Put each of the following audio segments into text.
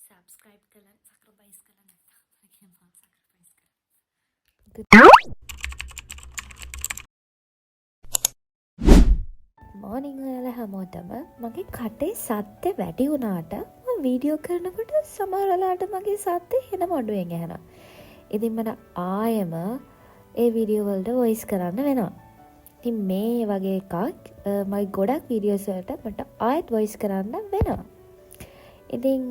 subscribe කරලා sacrifice කරලා නැත්නම් කියනවා sacrifice කරලා. මෝනිං ඔයාලා හැමෝටම මගේ කටේ සද්ද වැඩි වුණාට මම වීඩියෝ කරනකොට සමහර වෙලාවට මගේ සද්ද හෙන මොඩුවෙන් ඇහෙනවා. ඉතින් මට ආයෙම ඒ වීඩියෝ වලට වොයිස් කරන්න වෙනවා. ඉතින් මේ වගේ එකක් මගේ ගොඩක් වීඩියෝස් වලට මට ආයෙත් වොයිස් කරන්න වෙනවා. ඉතින්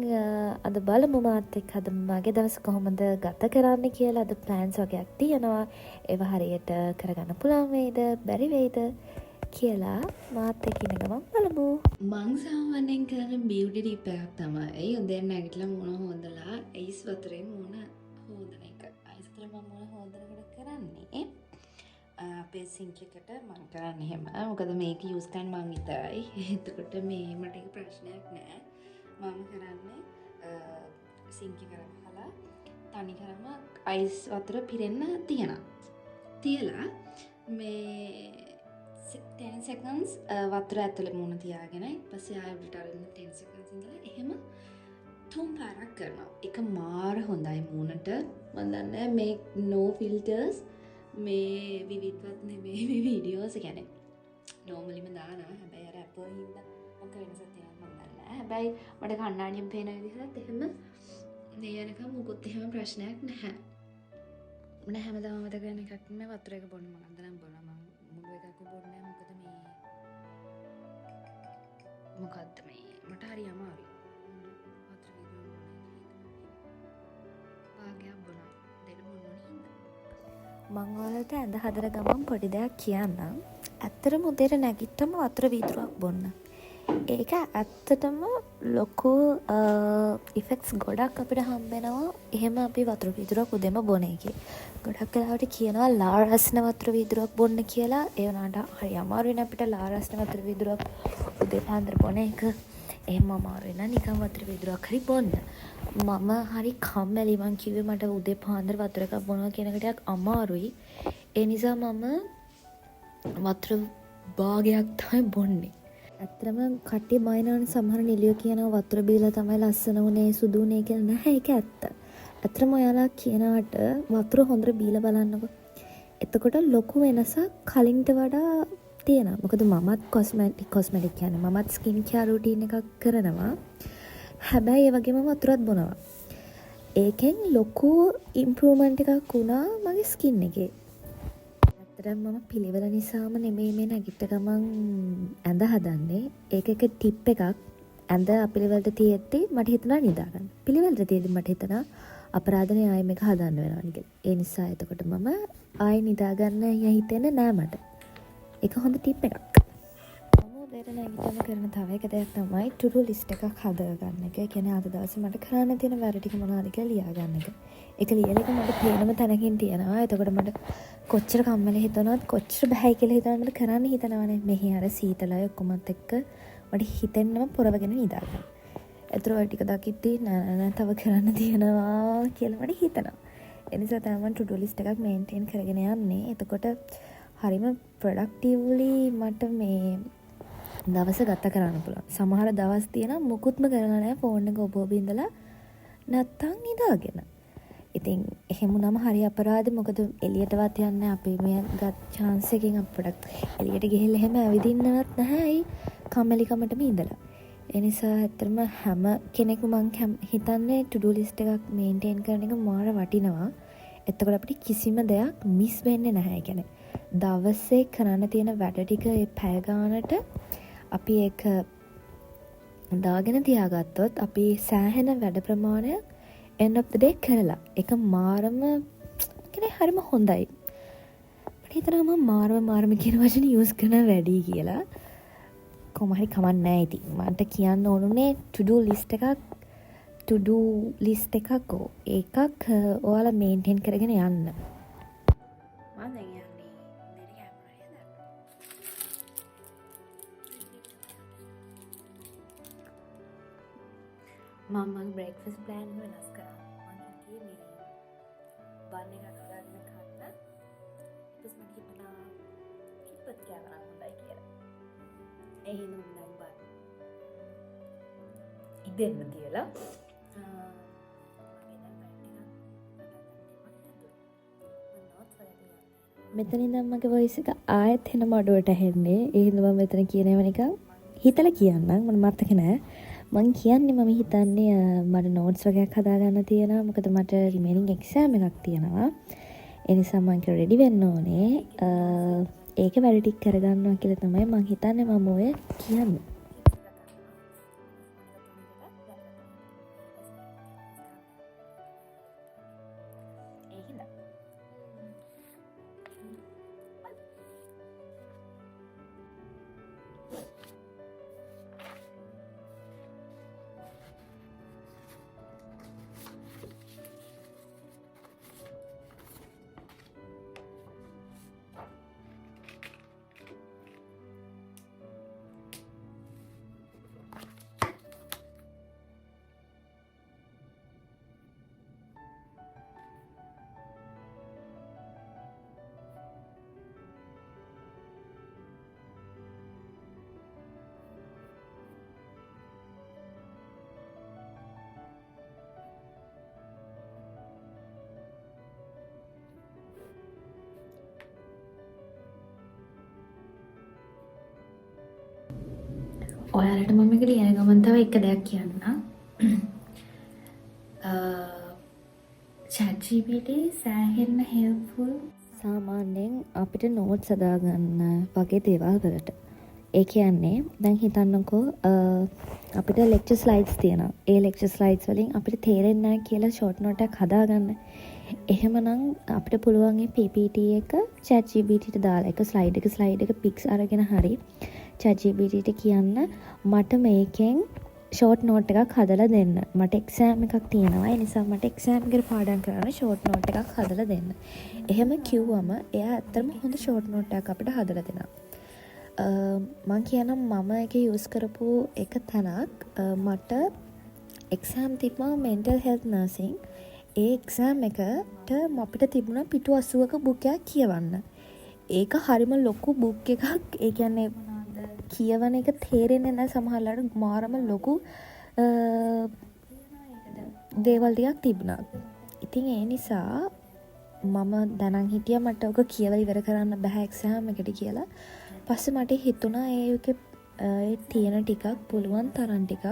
අද බලමු මාත් එක්ක අද මගේ දවස් කොහොමද ගත කරන්න කියලා. අද ප්ලෑන්ස් වගේක් තියෙනවා. ඒව හරියට කරගන්න පුළුවන් වෙයිද බැරි වෙයිද කියලා මාත් එක්ක ඉන්න ගමන් බලමු. මං සාමාන්‍යයෙන් කරන බියුටි ටිප් එකක් තමයි උදේට නැගිටලා මුණ හොදලා අයිස් වතුරෙන් මුණ හොදන එක. අයිස් වතුරෙන් මම මුණ හොදනකොට කරන්නේ අපේ සින්ක් එකට මම කරන්නේ එහෙම. මොකද මේක යූස් කරන්න මම විතරයි. එතකොට මේ මට ඒක ප්‍රශ්නයක් නෑ. මම කරන්නේ සින්ක් එක කරලා තනි කරම අයිස් වතුර පිරෙන්න තියලා මේ 10 seconds වතුර ඇතුලේ මුණ තියාගෙන ඊපස්සේ ආයෙ උඩට අරින්න 10 seconds ඉඳලා එහෙම තුන් පාරක් කරනවා. ඒක මාර හොඳයි මුණට. මම දන්නේ මේ no filters මේ විවිධවත් නෙමෙයි මේ වීඩියෝස් කියන්නේ normally මම දානවා. හැබැයි අර Apple හින්දා මොකද වෙනසක් තියෙනවද මම දන්නේ නැහැ. හැබැයි මට කණ්ණාඩියෙන් පේන විදිහට එහෙම මේ යනකම් මොකොත් එහෙම ප්‍රශ්නයක් නැහැ. මම හැමදාම මතක වෙන එකක් මේ වතුර එක බොන්න මම අන්දනම් බොනවා. මුළු එකක් බොන්නේ නැහැ. මොකද මේ මට හරි අමාරුයි. වතුර වීදුරුව පාගයක් බොනවා. දෙන්න මොනවා හින්දා මං ඔයාලට ඇඳ හදන ගමන් පොඩි දෙයක් කියන්නම්. ඇත්තටම උදේට නැගිට්ටම වතුර වීදුරුවක් බොන්න. ඒක ඇත්තටම ලොකු ඉෆෙක්ට්ස් ගොඩක් අපිට හම්බෙනවා. එහෙම අපි වතුර වීදුරුවක් උදේම බොන එකේ. ගොඩක් වෙලාවට කියනවා ලා රස්න වතුර වීදුරුවක් බොන්න කියලා. ඒ වුණාට හරි අමාරුයි නේ අපිට ලා රස්න වතුර වීදුරුවක් උදේ පාන්දර බොන එක. එහෙම අමාරුයි නේ නිකන් වතුර වීදුරුවක් හරි බොන්න. මම හරි කම්මැලි. මං කිව්වේ මට උදේ පාන්දර වතුර එකක් බොනවා කියන එක ටිකක් අමාරුයි. ඒ නිසා මම වතුර භාගයක් තමයි බොන්නේ. ඇත්තටම කට්ටිය බයනවනේ සමහර නිලියෝ කියනවා වතුර බීලා තමයි ලස්සන උනේ සුදු උනේ කියලා. නැහැ ඒක ඇත්ත. ඇත්තටම ඔයාලා කියනවට වතුර හොඳට බීලා බලන්නකො. එතකොට ලොකු වෙනසක් කලින්ට වඩා තියෙනවා. මොකද මමත් කොස්මැටික් කියන්නේ මමත් ස්කින් කෙයාර් රූටින් එකක් කරනවා. හැබැයි ඒ වගේම වතුරත් බොනවා. ඒකෙන් ලොකු ඉම්ප්‍රූව්මන්ට් එකක් වුණා මගේ ස්කින් එකේ. ඇත්තටම මම පිළිවෙල නිසාම නෙමෙයි මේ නැගිට ගමන් ඇඳ හදන්නේ. ඒක එක ටිප් එකක්. ඇඳ අපිළිවෙලට තියෙද්දි මට හිතුණා නිදාගන්න. පිළිවෙලට තියෙද්දි මට හිතුණා අපරාධනේ ආයෙ මේක හදන්න වෙනවා කියලා. ඒ නිසා එතකොට මම ආයෙ නිදාගන්න හිතෙන්නේ නෑ මට. ඒක හොඳ ටිප් එකක්. මම උදේට නැගිටම කරන තව එක දෙයක් තමයි to do list එකක් හදාගන්න එක. ඒ කියන්නේ අද දවසේ මට කරන්න තියෙන වැඩ ටික මොනවද කියලා ලියා ගන්න එක. ඒක ලියන එක මට පේනම තැනකින් තියෙනවා. එතකොට මට කොච්චර කම්මැලි හිතනවත් කොච්චර බෑ කියලා හිතනවත් මට කරන්න හිතනවනේ. මෙහි අර සීතලයි ඔක්කොමත් එක්ක මට හිතෙන්නම පොරවගෙන නිදාගන්න. ඒතර ඔය ටික දකිද්දී නෑ තව කරන්න තියෙනවා කියලා මට හිතෙනවා. ඒ නිසා තමයි මම to do list එකක් මේන්ටේන් කරගෙන යන්නේ. එතකොට හරිම ප්‍රොඩක්ටිව්ලි මට මේ දවස ගත කරන්න පුළුවන්. සමහර දවස් තියෙනවා මුකුත්ම කරලා නැහැ ෆෝන් එක ඔබ ඔබ ඉඳලා නැත්තම් නිදාගෙන. ඉතින් එහෙම වුණාම හරි අපරාධයි. මොකද එළියටවත් යන්නේ අපි මේ ගත් chance එකකින් අපිට එළියට ගිහිල්ලා එහෙම ඇවිදින්නවත් නැහැ. කම්මැලිකමටම ඉඳලා. ඒ නිසා ඇත්තටම හැම කෙනෙකුම මං හිතන්නේ to do list එකක් මේන්ටේන් කරන එක මාර වටිනවා. එතකොට අපිට කිසිම දෙයක් මිස් වෙන්නේ නැහැ. ඒ කියන්නේ දවසේ කරන්න තියෙන වැඩ ටික ඒ පැය ගානට අපි ඒක දාගෙන තියාගත්තොත් අපි සෑහෙන වැඩ ප්‍රමාණයක් end of the day කරලා ඒක මාරම කියන්නේ හරිම හොඳයි. මට හිතෙනවා මම මාරම කියන වචනේ යූස් කරන වැඩි කියලා. කොහොම හරි කමක් නැහැ ඉතින්. මන්ට කියන්න ඕනුනේ to do list එකක් ඒකක් ඔයාලා මේන්ටේන් කරගෙන යන්න. මම දැන් යන්නේ මම බ්‍රේක්ෆාස්ට් ප්ලෑන් වෙනස් කරා. මම හිතුවේ මේ බන් එකක් ගන්න කන්න. ඊපස් මම හිතුණා කිප්පත් කෑමරා හොඳයි කියලා. එහෙනම් දැන් බන් ඉදෙන්න කියලා මෙතන ඉඳන් මගේ වොයිස් එක ආයෙත් එන මඩුවට ඇහෙන්නේ. ඒ හින්දා මම මෙතන කියනව නිකන් හිතලා කියන්නම්. මට මතක නෑ. මං කියන්නේ මම හිතන්නේ මට නෝට්ස් වගේක් හදාගන්න තියෙනවා. මොකද මට රිමේනින් එක්සෑම් එකක් තියෙනවා. ඒ නිසා මම ඒක රෙඩි වෙන්න ඕනේ. ඒක වැඩ ටික කරගන්නවා කියලා තමයි මං හිතන්නේ මම ඔය කියන්නේ. ඔයාලට මම එක ලියන ගමන් තව එක දෙයක් කියන්නම්. ChatGPT සෑහෙන්න හෙල්ප්ෆුල් සාමාන්‍යයෙන් අපිට නෝට්ස් හදාගන්න වගේ දේවල් වලට. ඒ කියන්නේ දැන් හිතන්නකෝ අපිට ලෙක්චර් ස්ලයිඩ්ස් තියෙනවා. ඒ ලෙක්චර් ස්ලයිඩ්ස් වලින් අපිට තේරෙන්නේ නැහැ කියලා ෂෝට් නෝට් එකක් හදාගන්න. එහෙමනම් අපිට පුළුවන් මේ PPT එක ChatGPT ට දාලා එක ස්ලයිඩ් එක පික්ස් අරගෙන හරි ChatGPT ට කියන්න මට මේකෙන් ෂෝට් නෝට් එකක් හදලා දෙන්න. මට එක්සෑම් එකක් තියෙනවා. ඒ නිසා මට එක්සෑම් එකට පාඩම් කරන්න ෂෝට් නෝට් එකක් හදලා දෙන්න. එහෙම කිව්වම එයා ඇත්තටම හොඳ ෂෝට් නෝට් එකක් අපිට හදලා දෙනවා. මං කියනම් මම එක යූස් කරපු එක තැනක් මට එක්සෑම් තිබ්බා මෙන්ටල් හෙල්ත් නර්සින්. ඒ එක්සෑම් එකට අපිට තිබුණා පිටු 80ක බුක් එකක් කියවන්න. ඒක හරිම ලොකු බුක් එකක්. ඒ කියන්නේ කියවන එක තේරෙන්නේ නැහැ සමහරවිට මාරම ලොකු දේවල් ටිකක් තිබුණා. ඉතින් ඒ නිසා මම දැනන් හිටියා මට ඔක කියවලා ඉවර කරන්න බෑ එක්සෑම් එකට කියලා. පස්සේ මට හිතුණා ඒකේ තියෙන ටිකක් පුළුවන් තරම් ටිකක්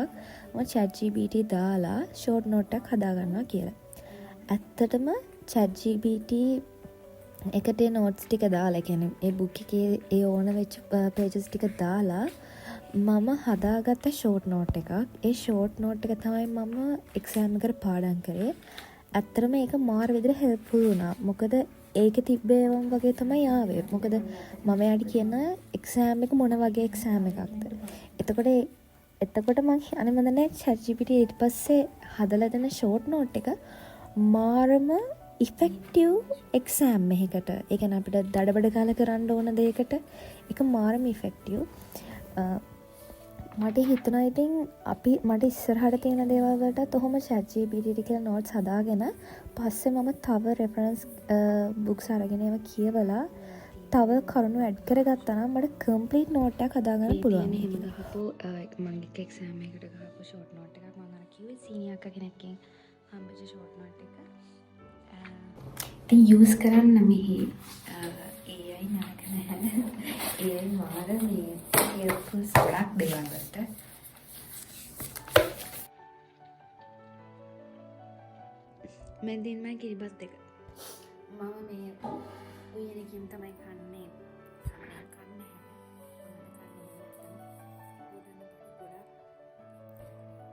මම ChatGPT දාලා ෂෝට් නෝට් එකක් හදාගන්නවා කියලා. ඇත්තටම ChatGPT එකට නෝට්ස් ටික දාලා කියන්නේ ඒ බුක් එකේ ඒ ඕන වෙච්ච පේජස් ටික දාලා මම හදාගත්ත ෂෝට් නෝට් එකක්. ඒ ෂෝට් නෝට් එක තමයි මම එක්සෑම් එකට පාඩම් කරේ. ඇත්තටම ඒක මාර විදිහට හෙල්ප්ෆුල් වුණා. මොකද ඒකේ තිබ්බ ඒවා වගේ තමයි ආවේ. මොකද මම යාට කියන එක්සෑම් එක මොන වගේ එක්සෑම් එකක්ද. එතකොට මම අනේ මම දන්නේ ChatGPT ඊට පස්සේ හදලා දෙන ෂෝට් නෝට් එක මාරම ඉෆෙක්ටිව් එක්සෑම් එකකට. ඒ කියන්නේ අපිට දඩබඩ ගාලා කරන්න ඕන දෙයකට ඒක මාරම ඉෆෙක්ටිව්. මට හිතුණා ඉතින් මට ඉස්සරහට තියෙන දේවල් වලටත් ඔහොම ChatGPT කියලා නෝට්ස් හදාගෙන පස්සේ මම තව රෙෆරන්ස් බුක්ස් අරගෙන ඒවා කියවලා තව කරුණු ඇඩ් කරගත්තා නම් මට කම්ප්ලීට් නෝට් එකක් හදාගන්න පුළුවන්. එහෙම ගහපු මගේ එක්සෑම් එකට ගහපු ෂෝට් නෝට් එකක් මම අර කිව්වේ සීනියර් අක්කා කෙනෙක්ගෙන් හම්බෙච්ච ෂෝට් නෝට් එක. ඉතින් යූස් කරන්න මෙහි AI නරක නැහැ. AI මාර මේ හෙල්ප්ෆුල් ගොඩක් දේවල් වලට. මම දින්මයි කිරිබත් දෙක. මම මේ උයනකින් තමයි කන්නේ.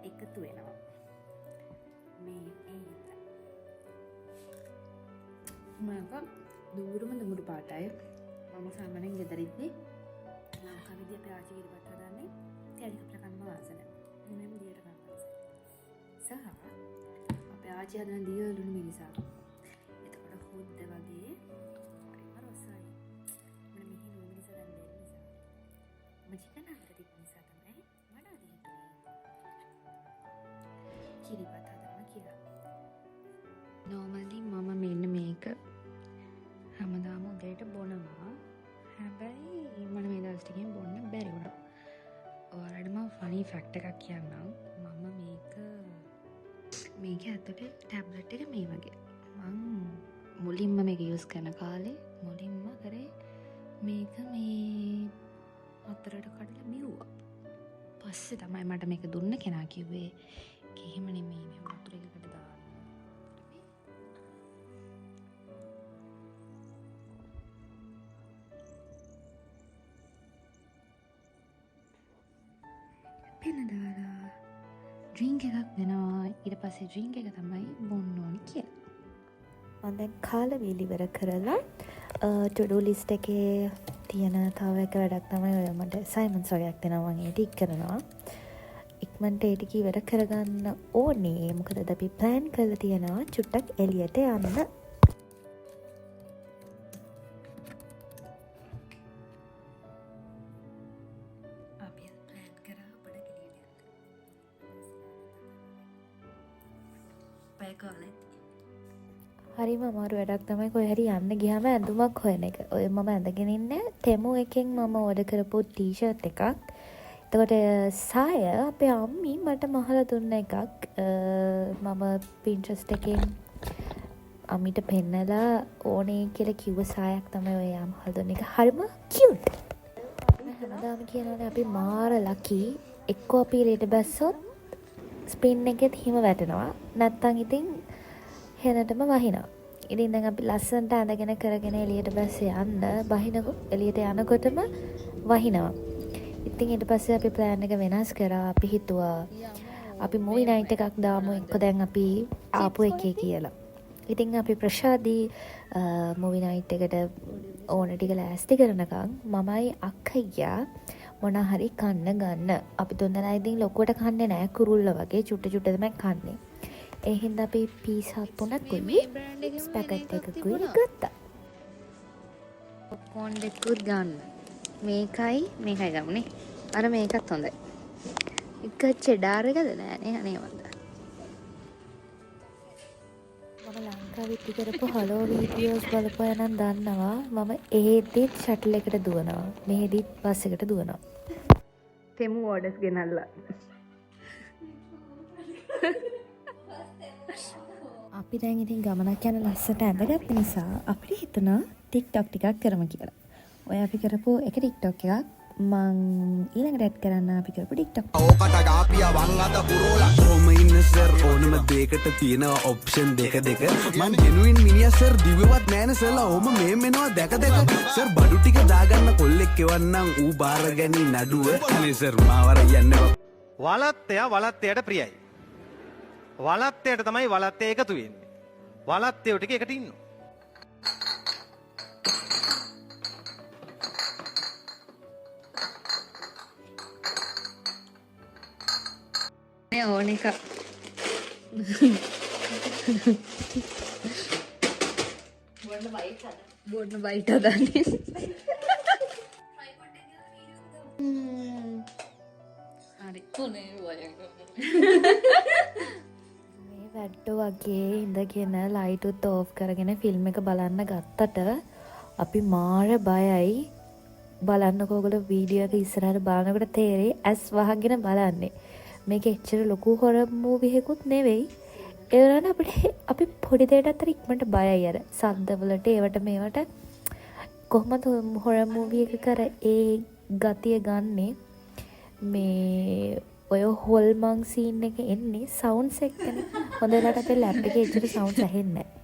එකතු වෙනවා. මේ මම දුරුම දුරු පාටයි. මම සාමාන්‍යයෙන් ගෙදරින්දී ලංකා විදිය ප්‍රාචී කිරිබත් හදන්නේ කැලි කපලා කන්න වාසන. මෙන්න දියට කන්න. සහ අපේ ආච්චි හදන දිය ලුණු මිරිසා. එතකොට හොද්ද වගේ හරිම රසයි. මම මෙහි ලුණු මිරිසා දැන් දෙන්න නිසා. මම චිකන් හදලා තිබ්බ නිසා තමයි මට අද හිතුනේ. කිරිබත් හදනවා කියලා. normally මම මෙන්න මේක හැමදාම උදේට බොනවා. හැබැයි මට මේ දවස් ටිකෙන් බොන්න බැරි වුණා. ඔයාලට මම ෆනි ෆැක්ට් එකක් කියන්නම්. මම මේක ඇතුලේ ටැබ්ලට් එක මේ වගේ. මං මුලින්ම මේක යූස් කරන කාලේ මුලින්ම මේක මේ අතරට කඩලා බිව්වා. පස්සේ තමයි මට මේක දුන්න කෙනා කිව්වේ එහෙම නෙමෙයි මේ වතුර එකකට දාන්න. පෙන දාලා ඩ්‍රින්ක් එකක් දෙනවා. ඊට පස්සේ ඩ්‍රින්ක් එක තමයි බොන්න ඕනි කියලා. මම දැන් කාලා වීලි ඉවර කරලා ටුඩු ලිස්ට් එකේ තියෙන තව එක වැඩක් තමයි ඔය මට අසයින්මන්ට්ස් වගේක් දෙනවා මම ඒක කරනවා. ඉක්මනට ඒ ටික ඉවර කරගන්න ඕනේ. මොකද අපි ප්ලෑන් කරලා තියෙනවා චුට්ටක් එළියට යන්න. අපි ප්ලෑන් කරා අපිට එළියට යන්න. හරිම අමාරු වැඩක් තමයි කොහේ හරි යන්න ගියාම ඇඳුමක් හොයන එක. ඔය මම ඇඳගෙන ඉන්නේ තෙමු එකෙන් මම ඕඩර් කරපු ටී-ෂර්ට් එකක්. එතකොට සාය අපේ අම්මි මට මහලා දුන්න එකක්. මම Pinterest එකෙන් අම්මිට පෙන්නලා ඕනේ කියලා කිව්ව සායක් තමයි ඔය යාම හදුන එක. හරිම කියුට්. හැමදාම කියනවානේ අපි මාර ලකි. එක්කෝ අපි එළියට බැස්සොත් ස්පින් එකෙත් හිම වැටෙනවා. නැත්තම් ඉතින් හෙනටම වහිනවා. ඉතින් දැන් අපි ලස්සනට ඇඳගෙන කරගෙන එළියට බැස්ස යන්න එළියට යනකොටම වහිනවා. ඉතින් ඊට පස්සේ අපි ප්ලෑන් එක වෙනස් කරා. අපි හිතුවා අපි මූවි නයිට් එකක් දාමු එක්ක දැන් අපි ආපු එකේ කියලා. ඉතින් අපි ප්‍රශාදී මූවි නයිට් එකට ඕන ටික ලෑස්ති කරනකම් මමයි අක්කයියා මොන හරි කන්න ගන්න. අපි තුන්දෙනා ඉතින් ලොකුවට කන්නේ නැහැ. කුරුල්ල වගේ චුට්ට චුට්ට තමයි කන්නේ. ඒ හින්දා අපි පීස් හත් තුනකුයි ස්පැකට් එකකුයි ගත්තා. පොප්කෝන් දෙකකුත් ගන්න. මේකයි ගමුනේ. අර මේකත් හොඳයි. එක චෙඩාර් එකද නෑනේ අනේ වන්ද. මම ලංකාවෙත් කරපු හලෝ වීඩියෝස් බලපුවා නම් දන්නවා මම එහෙදිත් ෂටල් එකට දුවනවා. මෙහෙදිත් බස් එකට දුවනවා. තෙමු ඕඩර්ස් ගෙනල්ලා. අපි දැන් ඉතින් ගමනක් යන ලස්සට ඇඳගත්ත නිසා අපිට හිතුණා TikTok ටිකක් කරමු කියලා. ඔය අපි කරපු එක TikTok එකක් මං ඊළඟට ඇඩ් කරන්න අපි කරපු TikTok. ඕකට ගාපිය වං අත පුරෝලා කොහොම ඉන්න සර් ඕනම දෙයකට තියෙනවා ඔප්ෂන් දෙක මං ජෙනුයින් මිනිහා සර් දිව්වවත් නෑනේ සර්ලා ඕම මේ මෙනවා දැක සර් බඩු ටික දාගන්න කොල්ලෙක් එවන්නම් ඌ බාර ගැනි නඩුව අනේ සර් මාවර යන්න වලත්තයා වලත්තයට ප්‍රියයි. වලත්තයට තමයි වලත්තය එකතු වෙන්නේ. වලත්තයෝ ටික එකට ඉන්නවා. මේ ඕන එක. බොන්න බයිට් හදන්නේ. හරි. කොනේ වයංග. මේ වැඩ්ඩෝ වගේ ඉඳගෙන ලයිටුත් ඕෆ් කරගෙන ෆිල්ම් එක බලන්න ගත්තට අපි මාර බයයි. බලන්නකෝ ඔයගොල්ලෝ වීඩියෝ එක ඉස්සරහට බලනකොට තේරෙයි ඇස් වහගෙන බලන්නේ. මේක එච්චර ලොකු හොරර් මූවි එකකුත් නෙවෙයි. ඒ වුණාට අපි පොඩි දෙයකට අතර ඉක්මනට බයයි අර සද්දවලට ඒවට මේවට කොහොමද හොරර් මූවි එක කර ඒ ගතිය ගන්නෙ මේ ඔය හොල්මන් සීන් එක එන්නේ සවුන්ඩ්ස් එක්කනේ. හොඳ වෙලාවට අපේ ලැප් එකේ එච්චර සවුන්ඩ්ස් ඇහෙන්නේ නැහැ.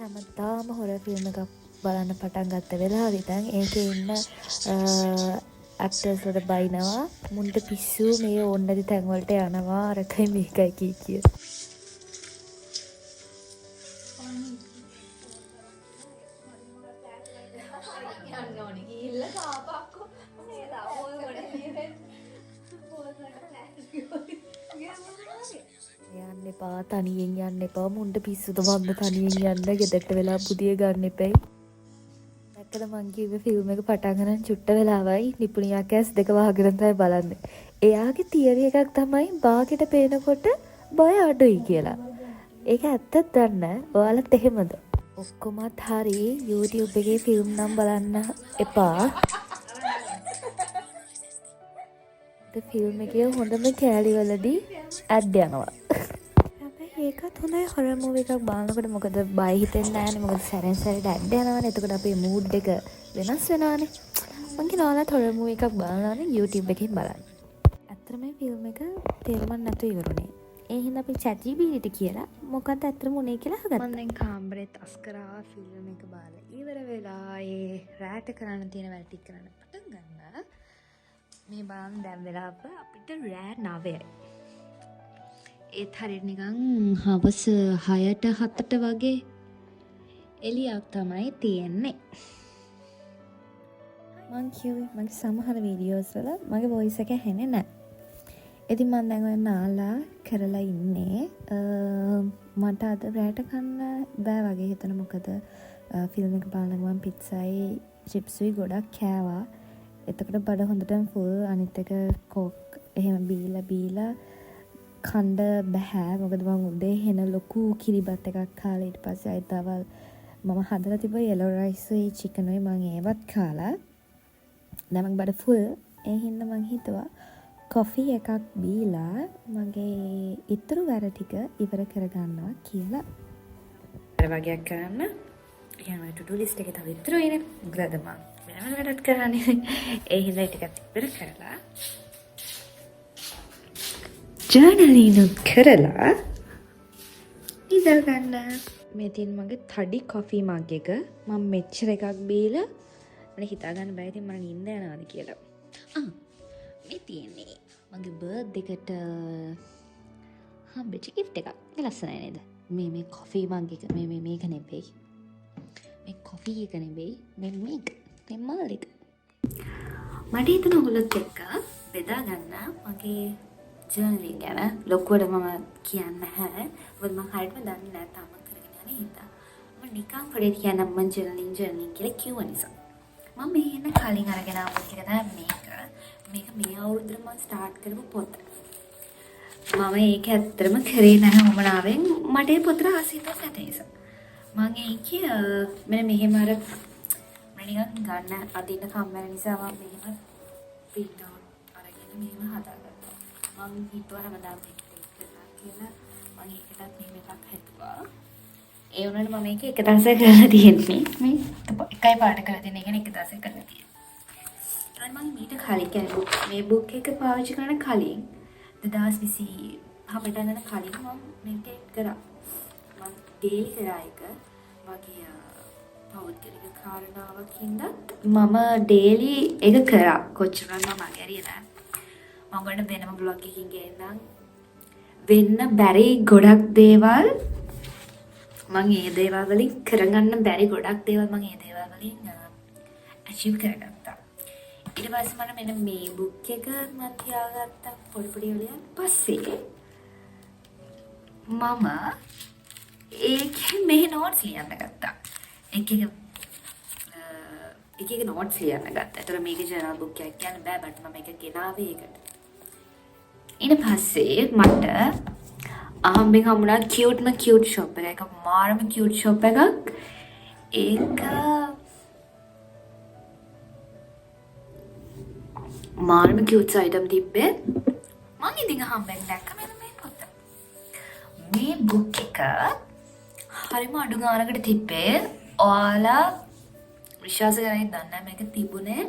හැමදාම හොරර් ෆිල්ම් එකක් බලන්න පටන් ගත්ත වෙලාවෙ ඉතින් ඒකේ ඉන්න ඇක්ටර්ස්ලට බයිනවා මුන්ට පිස්සු මේ ඕන නැති තැන් වලට යනවා අරකයි මේකයි කිය. යන්න එපා තනියෙන් යන්න එපා මුන්ට පිස්සුද වන්න තනියෙන් යන්න ගෙදරට වෙලා බුදිය ගන්න එපයි. දැක්කද මං කිව්වේ ෆිල්ම් එක පටන් ගන්න චුට්ට වෙලාවයි නිපුණියා කැස් දෙක වහගෙන තමයි බලන්නේ. එයාගේ තියරි එකක් තමයි බාගෙට පේනකොට බය අඩුයි කියලා. ඒක ඇත්තද දන්නේ? ඔයාලත් එහෙමද? ඔක්කොමත් හරි YouTube එකේ ෆිල්ම් නම් බලන්න එපා. ෆිල්ම් එකේ හොඳම කෑලිවලදී ඇඩ් යනවා. හැබැයි ඒකත් හොඳයි හොරර් මූවි එකක් බලනකොට. මොකද බය හිතෙන්නේ නැහැනේ. මොකද සැරෙන් සැරේට ඇඩ් යනවානේ. එතකොට අපේ මූඩ් එක වෙනස් වෙනවානේ. මං කියනවා හොරර් මූවි එකක් බලනවානේ YouTube එකෙන් බලන්න. ඇත්තටම මේ ෆිල්ම් එක තේරුම් නැතුව ඉවරුනේ. ඒ හින්දා අපි chat GPT කියලා මොකක්ද ඇත්තටම උනේ කියලා අහගත්තා. මම දැන් කාමරෙත් අස්කරා ෆිල්ම් එක බලලා ඉවර වෙලා ඒ රැට කරන්න තියෙන වැඩ ටික කරන්න පටන් ගන්න. මේ බලන්න දැන් වෙලාව අපිට රෑ 9යි. ඒත් හරියට නිකන් හවස 6ට 7ට වගේ එළියක් තමයි තියෙන්නේ. මං කිව්වේ මගේ සමහර වීඩියෝස් වල මගේ වොයිස් එක ඇහෙන්නේ නැහැ. ඉතින් මම දැන් ඔය නාලා කරලා ඉන්නේ. මට අද රැට කන්න බෑ වගේ හිතන. මොකද ෆිල්ම් එක බලන ගමන් පිට්සයි චිප්ස්ුයි ගොඩක් කෑවා. එතකොට බඩ හොඳටම ෆුල්. අනිත් එක කෝක් එහෙම බීලා කන්න බෑ. මොකද මම උදේ හෙන ලොකු කිරිබත් එකක් කාලා ඊට පස්සේ ආයෙත් දවල් මම හදලා තිබ්බ yellow rice උයි chicken උයි මම ඒවත් කාලා. දැන් මම බඩ ෆුල්. ඒ හින්දා මම හිතුවා කොෆි එකක් බීලා මගේ ඉතුරු වැඩ ටික ඉවර කරගන්නවා කියලා. වැඩ වගේක් කරන්න. එහෙනම් to do list එකේ තව ඉතුරුයි නේ. මොකද මම වෙනම වැඩක් කරන්නේ. ඒ හින්දා ටිකක් ඉවර කරලා ජර්නලින් කරලා ඉඳලා ගන්න. මේ තියෙන මගේ තඩි කොෆි මග් එක. මම මෙච්චර එකක් බීලා මට හිතා ගන්න බෑ ඉතින් මම නිින්ද යනවාද කියලා. මේ තියෙන්නේ මගේ බර්ත්ඩේ එකට හම්බෙච්ච gift එකක්. ඒක ලස්සනයි නේද? මේ කොෆි මග් එක මේක නෙවෙයි. මේ කොෆි එක නෙවෙයි. මේක මාලික. මට හිතෙන ඔයගොල්ලොත් එක්ක බෙදා ගන්න මගේ ජර්නලින් ගැන ලොකුවට මම කියන්න නැහැ. මොකද මම හරියටම දන්නේ නැහැ තාම කරගෙන යන හින්දා. මම නිකන් පොඩි කියන්නම් මම ජර්නලින් කියලා කිව්ව නිසා. මම මේ ඉන්න කලින් අරගෙන ආපු එක තමයි මේක මේ අවුරුද්දේ මම ස්ටාර්ට් කරපු පොත. මම ඒක ඇත්තටම කරේ නැහැ වමනාවෙන්. මට ඒ පොතට ආසීතක් නැති නිසා. මම ඒකේ මෙන්න මෙහෙම අර නිකන් ගන්න අදින්න කම්මැලි නිසා මම මෙහෙම print out අරගෙන මෙහෙම හදාගත්තා. මම හිතුවා හැමදාම මේක කරලා කියලා මම ඒකටත් මෙහෙම එකක් හැදුවා. ඒ වුණාට මම මේක එක දවසක් කරලා තියෙන්නේ. මේ එකයි පාට කරලා තියෙන එක එක දවසක් කරලා තියෙන්නේ. ඊට මම මීට කලින් කියන්නේ මේ බුක් එක පාවිච්චි කරන කලින් 2020 අපිටගෙන කලින් මම මේක කරා. මම ඩේලි කරා එක මගේ පෞද්ගලික කාරණාවක් හින්දා මම ඩේලි එක කරා. කොච්චරනම් මම අගරිය නෑ. මම ගොඩ වෙනම බ්ලොග් එකකින් ගේන්නම්. වෙන්න බැරි ගොඩක් දේවල් මම ඒ දේවල් වලින් කරගන්න බැරි ගොඩක් දේවල් මම ඒ දේවල් වලින් achieve කරගත්තා. ඊට පස්සේ මම මෙන්න මේ බුක් එක මම තියාගත්තා පොඩි වලින්. පස්සේ මම ඒකේ මේ නෝට්ස් ලියන්න ගත්තා. එක නෝට්ස් ලියන්න ගත්තා. ඒතර මේකේ ජර්නල් බුක් එකක් කියන්න බෑ බට් මම මේක ගෙනාවේ ඒකට. ඊට පස්සේ මට අහම්බෙන් හම්බුණා කියුට් ෂොප් එකක්. මාරම කියුට් ෂොප් එකක්. ඒක මාරම කියුට් අයිටම් තිබ්බේ. මම ඉතින් අහම්බෙන් දැක්ක මෙන්න මේ පොත. මේ බුක් එක හරිම අඩු ගානකට තිබ්බේ. ඔයාලා විශ්වාස කරන්නේ දන්නේ මේක තිබුණේ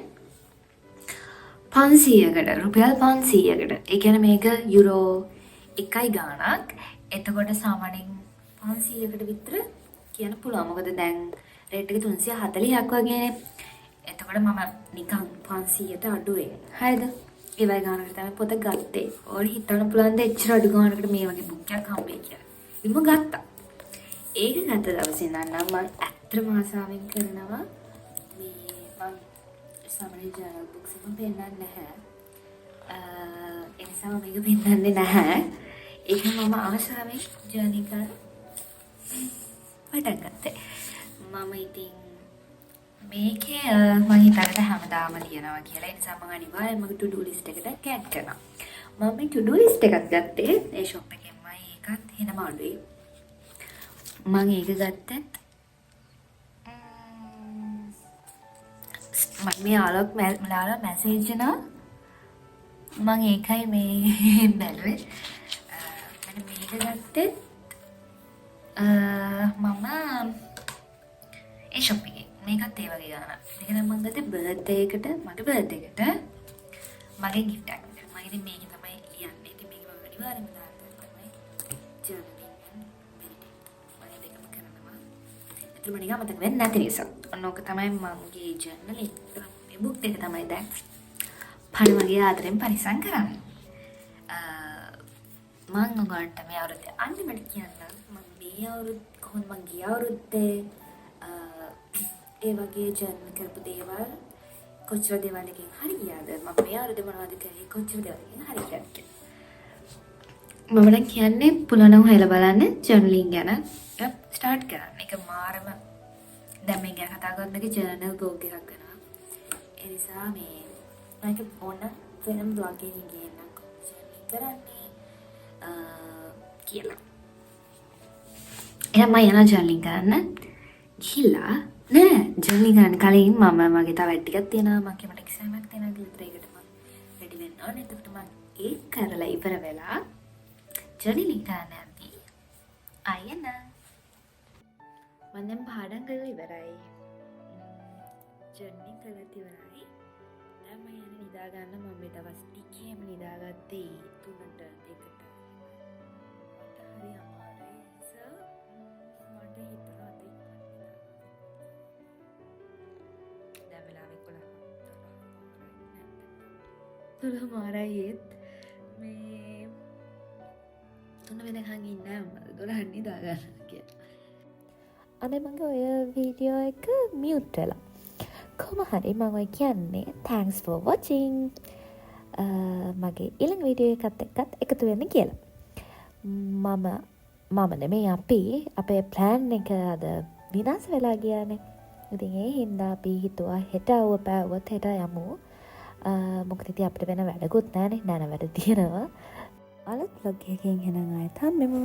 500කට රුපියල් 500කට. ඒ කියන්නේ මේක යුරෝ 1 ගාණක්. එතකොට සාමාන්‍යයෙන් 500කට විතර කියන්න පුළුවන්. මොකද දැන් රේට් එක 340ක් වගේනේ. එතකොට මම නිකන් 500ට අඩුවේ. හරිද? ඒ වගේ ගානකට තමයි පොත ගත්තේ. ඕන හිතන්න පුළුවන් ද එච්චර අඩු ගානකට මේ වගේ බුක් එකක් හම්බෙයි කියලා. ඉතින් මම ගත්තා. ඒක ගත්ත දවසේ ඉඳන් නම් මම ඇත්තටම ආසාවෙන් කරනවා මේ මම සමහර ජර්නල් බුක්ස් එක පෙන්නන්නේ නැහැ. ඒ නිසා මම මේක පෙන්නන්නේ නැහැ. ඒක මම ආසාවෙන් ජර්නල් කරලා පටන් ගත්තේ. මම ඉතින් මේකේ මම හිතකට හැමදාම ලියනවා කියලා. ඒ නිසා මම අනිවාර්යෙන්ම මගේ to do list එකට ඇඩ් කරනවා. මම මේ to do list එකක් ගත්තේ ඒ shop එකෙන්මයි. ඒකත් වෙනම අඩුයි. මම ඒක ගත්තත් මම මේ ආලොක් මැසේජ් නා මං ඒකයි මේ බැලුවේ මම මේක ගත්තේ මම ඒ ෂොප් එකේ මේකත් ඒ වගේ ගානක්. මේක නම් මං ගත්තේ බර්ත්ඩේ එකට මගේ බර්ත්ඩේ එකට මගේ gift එකක් විතර. මම ඉතින් මේක තමයි ලියන්නේ. ඉතින් මේක මම අනිවාර්යෙන්ම දාන්න තමයි journaling and meditation. මම දෙකම කරනවා. ඒත් මම නිකන් මතක වෙන්නේ නැති නිසා. ඔන්න ඕක තමයි මගේ journaling. මේ book එක තමයි දැන් පණ මගේ ආදරෙන් පරිසම් කරන්නේ. මං ඔයගොල්ලන්ට මේ අවුරුද්දේ අන්තිමට කියන්නම් මම මේ අවුරුද්ද කොහොමද මං ගිය අවුරුද්දේ ඒ වගේ ජර්නල් කරපු දේවල් කොච්චර දේවල් එකකින් හරි ගියාද මම මේ අවුරුද්දේ මොනවද කරේ කොච්චර දේවල් එකකින් හරි ගියාද කියලා. මම නම් කියන්නේ පුළුවන් නම් හොයලා බලන්න ජර්නලින් ගැන ස්ටාර්ට් කරන්න. ඒක මාරම දැන් මේ ගැන කතා කරද්දී මේක ජර්නල් බ්ලොග් එකක් වෙනවා. ඒ නිසා මේ මම ඕන වෙනම බ්ලොග් එකකින් ගියනම් ජර්නලින් කරන්නේ කියලා. එහෙනම් මම යනවා ජර්නලින් කරන්න. ගිහිල්ලා නෑ ජර්නලින් කරන්න කලින් මම මගේ තව වැඩ ටිකක් තියෙනවා. මගේ මට එක්සෑම් එකක් තියෙනවා කියලා ඒකට මම රෙඩි වෙන්න ඕනේ. එතකොට මම ඒක කරලා ඉවර වෙලා ජර්නලින් කරන්න යන්නේ. අයන මම දැන් පාඩම් කරලා ඉවරයි. ජර්නලින් කරලා ඉවරයි. දැන් මම යන්නේ නිදා ගන්න. මම මේ දවස් ටිකේම නිදාගත්තේ 3ට 2ට. හරි අමාරුයි. මට හිතනවා දැන් වෙලාවෙ 12 මාරයි ඒත් මේ 3 වෙනකන් ඉන්නේ නැහැ 12 නිදා ගන්න කියලා. අනේ මගේ ඔය වීඩියෝ එක මියුට් වෙලා. කොහොම හරි මම ඔය කියන්නේ thanks for watching. මගේ ඊළඟ වීඩියෝ එකත් එකතු වෙන්න කියලා. මම නෙමෙයි අපේ ප්ලෑන් එක අද විනාශ වෙලා ගියානේ. ඉතින් ඒ හින්දා අපි හිතුවා හෙට ආව පැවුවොත් හෙට යමු. මොකද ඉතින් අපිට වෙන වැඩකුත් නැහැනේ. වැඩ තියෙනවා. අලුත් vlog එකකින් එනවා ආයෙත් හම්බෙමු.